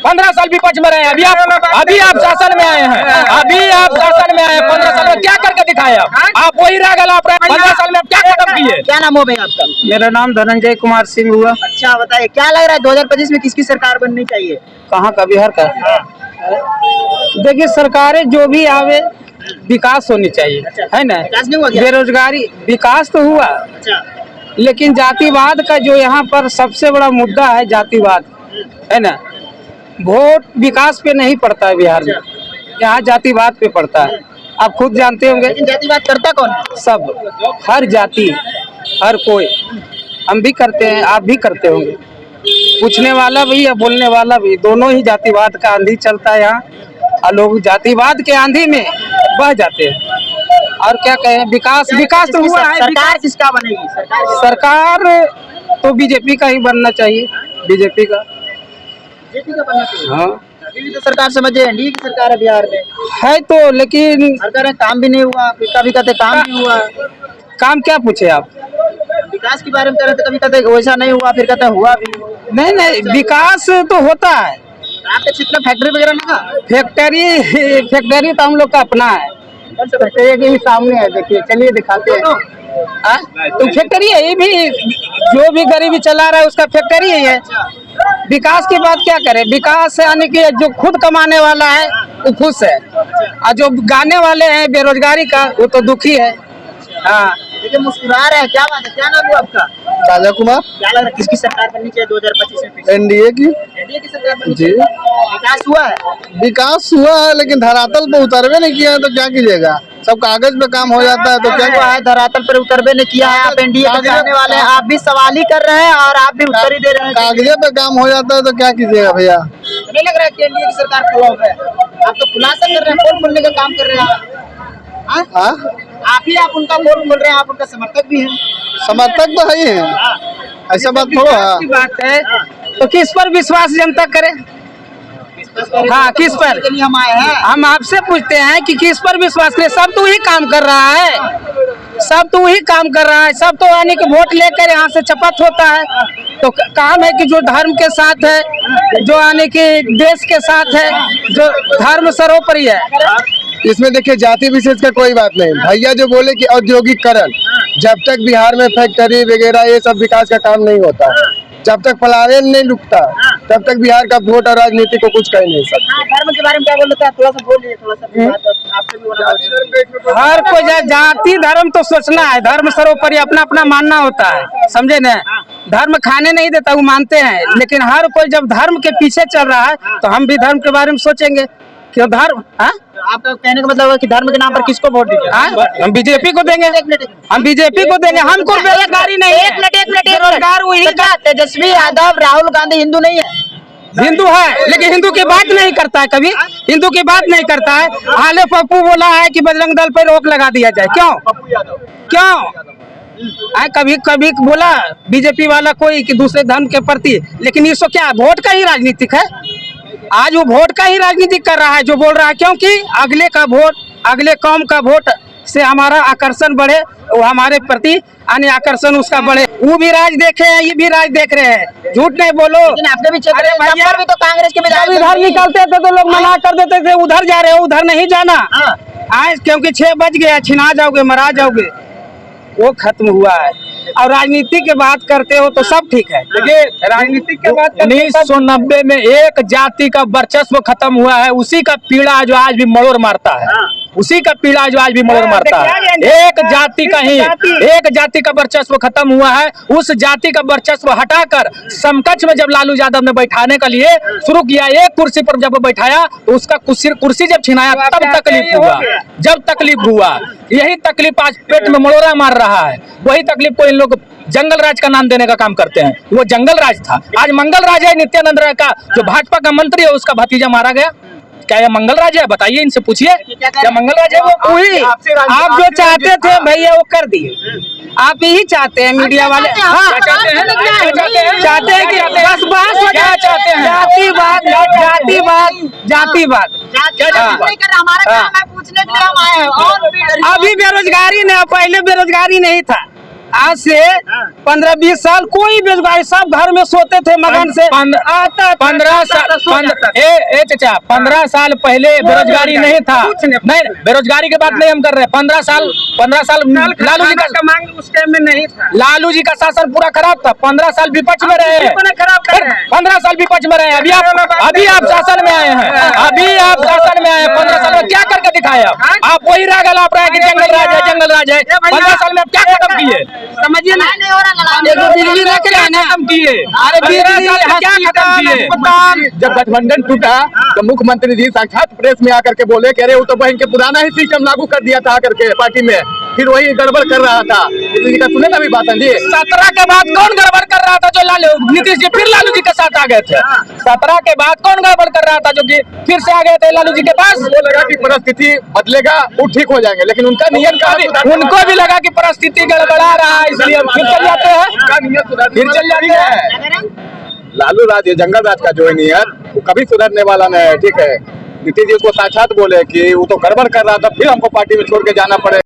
15 साल विपक्ष में रहे हैं, अभी आप शासन में आए हैं, अभी आप शासन में आए हैं। 15 साल में क्या करके दिखाए आप वही रह गए। 15 साल में आप क्या खत्म किए? क्या नाम हो भैया आपका? मेरा नाम धनंजय कुमार सिंह हुआ। अच्छा बताइए, क्या लग रहा है 2025 में किसकी सरकार बननी चाहिए? कहाँ का? बिहार का। देखिए, सरकारें जो भी आवे विकास होनी चाहिए। अच्छा। है ना? विकास नहीं हुआ क्या? बेरोजगारी विकास तो हुआ, अच्छा। लेकिन जातिवाद का जो यहाँ पर सबसे बड़ा मुद्दा है, जातिवाद, है ना? वोट विकास पे नहीं पड़ता है बिहार में, यहाँ जातिवाद पे पड़ता है। आप खुद जानते होंगे। लेकिन जातिवाद करता कौन है? सब, हर जाति, हर कोई। हम भी करते हैं, आप भी करते होंगे। पूछने वाला भी या बोलने वाला भी, दोनों ही जातिवाद का आंधी चलता है यहाँ, और लोग जातिवाद के आंधी में बह जाते हैं। और क्या कहें, विकास तो हुआ है। सरकार किसका बनेगी? सरकार तो बीजेपी का ही बनना चाहिए, बीजेपी का बनना चाहिए। हाँ, अभी भी तो सरकार समझे एनडीए की सरकार है बिहार में है तो, लेकिन सरकार है, काम भी नहीं हुआ, फिर कभी कहते काम नहीं हुआ। काम क्या पूछे आप? विकास के बारे में कह रहे थे, कभी कहते वैसा नहीं हुआ, फिर कहते हुआ भी। नहीं, विकास तो होता है। आपके क्षेत्र में फैक्ट्री वगैरह लगा? फैक्ट्री तो हम लोग का अपना है, फैक्ट्री के ही सामने है। देखिए, चलिए दिखाते हैं। तो फैक्ट्री है, ये भी जो भी गरीबी चला रहा है उसका फैक्ट्री ही है। विकास की बात क्या करें? विकास यानी कि जो खुद कमाने वाला है वो खुश है, और जो गाने वाले हैं बेरोजगारी का, वो तो दुखी है। हाँ, लेकिन मुस्कुरा रहे हैं, क्या बात है? क्या नाम है आपका? राजा कुमार। क्या लग रहा है किसकी सरकार बननी चाहिए 2025 में? एनडीए की। एनडीए की सरकार बननी जी। चाहिए। विकास हुआ है? विकास हुआ है, लेकिन धरातल पे उतरवे नहीं किया है, तो क्या कीजिएगा? सब कागज पे काम हो जाता है, तो क्या हुआ है? धरातल पर उतरबे ने किया है। आप एनडीए के चाहने वाले हैं, आप भी सवाल ही कर रहे हैं और आप भी उत्तर ही दे रहे हैं। कागजे पे काम हो जाता है, तो क्या कीजिएगा भैया? नहीं लग रहा है कि एनडीए की सरकार फ्लॉप है? आप तो खुलासा कर रहे हैं, पोल खोलने का काम कर रहे हैं। आप उनका पोल खोल रहे हैं, आप उनका समर्थक भी हैं। समर्थक तो है ही है, ऐसा बात थोड़ा है। बात है तो किस पर विश्वास जनता करे? हाँ, किस पर? के लिए हम आए हैं। हम आपसे पूछते हैं कि किस पर विश्वास करे? सब तो वही काम कर रहा है, सब तो वही काम कर रहा है। सब तो यानी कि वोट लेकर यहाँ से शपथ होता है। तो काम है कि जो धर्म के साथ है, जो यानी कि देश के साथ है, जो धर्म सर्वोपरि है। इसमें देखिए, जाति विशेष का कोई बात नहीं। भैया जो बोले कि औद्योगिकरण, जब तक बिहार में फैक्ट्री वगैरह ये सब विकास का काम नहीं होता, जब तक पलायन नहीं रुकता, तब तक बिहार का वोट और राजनीति को कुछ कह नहीं सकता। धर्म के बारे में क्या बोल रहे थे? थोड़ा सा बोलिए, थोड़ा सा आपसे भी बोला। हर कोई जाति धर्म तो सोचना है, धर्म सर्वोपरि अपना अपना मानना होता है, समझे न? धर्म खाने नहीं देता, वो मानते हैं, लेकिन हर कोई जब धर्म के पीछे चल रहा है तो हम भी धर्म के बारे में सोचेंगे। क्यों धर्म? आपका कहने का मतलब है कि धर्म के नाम पर किसको वोट दीजिए? हम बीजेपी को देंगे, हम बीजेपी को देंगे। हमको बेरोजगारी नहीं है। एक मिनट बेरोजगार वही तेजस्वी यादव, राहुल गांधी हिंदू नहीं है? हिंदू है, लेकिन हिंदू की बात नहीं करता है, कभी हिंदू की बात नहीं करता है। हाले पप्पू बोला है कि बजरंग दल पर रोक लगा दिया जाए। क्यों? कभी कभी बोला बीजेपी वाला कोई कि दूसरे धर्म के प्रति, लेकिन इसको क्या वोट का ही राजनीतिक है? आज वो वोट का ही राजनीति कर रहा है, जो बोल रहा है, क्योंकि अगले का वोट, अगले कौम का वोट से हमारा आकर्षण बढ़े, वो हमारे प्रति अन्य आकर्षण उसका बढ़े। वो भी राज देखे हैं, ये भी राज देख रहे हैं, झूठ नहीं बोलो। लेकिन आपने भी क्षेत्र में भी तो कांग्रेस के विधायक इधर निकलते थे तो लोग मना कर देते थे, उधर जा रहे हो, उधर नहीं जाना। आज क्योंकि 6 बज गया, छिना जाओगे, मरा जाओगे, वो खत्म हुआ है। और राजनीति की बात करते हो तो सब ठीक है, देखिए राजनीति की बात 1990 में एक जाति का वर्चस्व खत्म हुआ है, उसी का पीड़ा जो आज भी मरोड़ मारता है, उसी का पीड़ा जो आज भी मरोड़ मारता है। एक जाति का ही, एक जाति का वर्चस्व खत्म हुआ है, उस जाति का वर्चस्व हटाकर समकक्ष में जब लालू यादव ने बैठाने के लिए शुरू किया, एक कुर्सी पर जब बैठाया तो उसका कुर्सी जब छिनाया तब तकलीफ हुआ। जब तकलीफ हुआ, यही तकलीफ आज पेट में मरोड़ा मार रहा है। वही तकलीफ को इन लोग जंगल राज का नाम देने का काम करते हैं। वो जंगल राज था, आज मंगल राज है। नित्यानंद राय का जो भाजपा का मंत्री है, उसका भतीजा मारा गया। क्या ये मंगल राज है? बताइए, इनसे पूछिए, क्या मंगल राज है? वो वही आप जो चाहते थे भैया वो कर दिए। आप यही चाहते हैं मीडिया वाले। हाँ, चाहते हैं कि बस क्या चाहते हैं? जातिवाद, जातिवाद, जातिवाद। हमारा काम है पूछने के लिए हम आए हैं। और अभी बेरोजगारी नहीं, पहले बेरोजगारी नहीं था, आज से 15-20 साल कोई बेरोजगारी, सब घर में सोते थे मगन से। 15 साल पहले बेरोजगारी नहीं था। नहीं, बेरोजगारी की बात नहीं हम कर रहे। 15 साल लालू जी का मांग उस टाइम में नहीं था। लालू जी का शासन पूरा खराब था। 15 साल विपक्ष में रहे। 15 साल विपक्ष में रहे। अभी आप शासन में आए हैं। अभी आप शासन में आए हैं। 15 साल में क्या करके दिखाया? आप वही रागल आप रहे कि जंगल राज है, जंगल राज है। 15 साल में आप क्या खत्म किए? समझिए ना, बिजली रख रहे हैं ना, खत्म किए। अरे बिजली क्या खत्म किए? जब गठबंधन टूटा तो मुख्यमंत्री जी साक्षात प्रेस में आकर के बोले कि अरे वो तो बहन के पुराना ही सिस्टम लागू कर दिया था आकर के पार्टी में, फिर वही गड़बड़ कर रहा था। नीतीश जी का सुने ना भी बात जी। 17 के बाद कौन गड़बड़ कर रहा था? जो नीतीश जी फिर लालू जी के साथ आ गए थे। 17 के बाद कौन गड़बड़ कर रहा था जो कि फिर से आ गए थे लालू जी के पास? वो लगा कि परिस्थिति बदलेगा, वो ठीक हो जाएंगे, लेकिन उनका नियत उनको भी लगा कि परिस्थिति गड़बड़ा रहा है, इसलिए हम फिर चल जाते हैं। फिर चल जाते हैं। लालू राज ये जंगल राज का जो है नियत वो कभी सुधरने वाला नहीं है। ठीक है, नीतीश जी उसको साक्षात बोले कि वो तो गड़बड़ कर रहा था, फिर हमको पार्टी में छोड़ के जाना पड़े।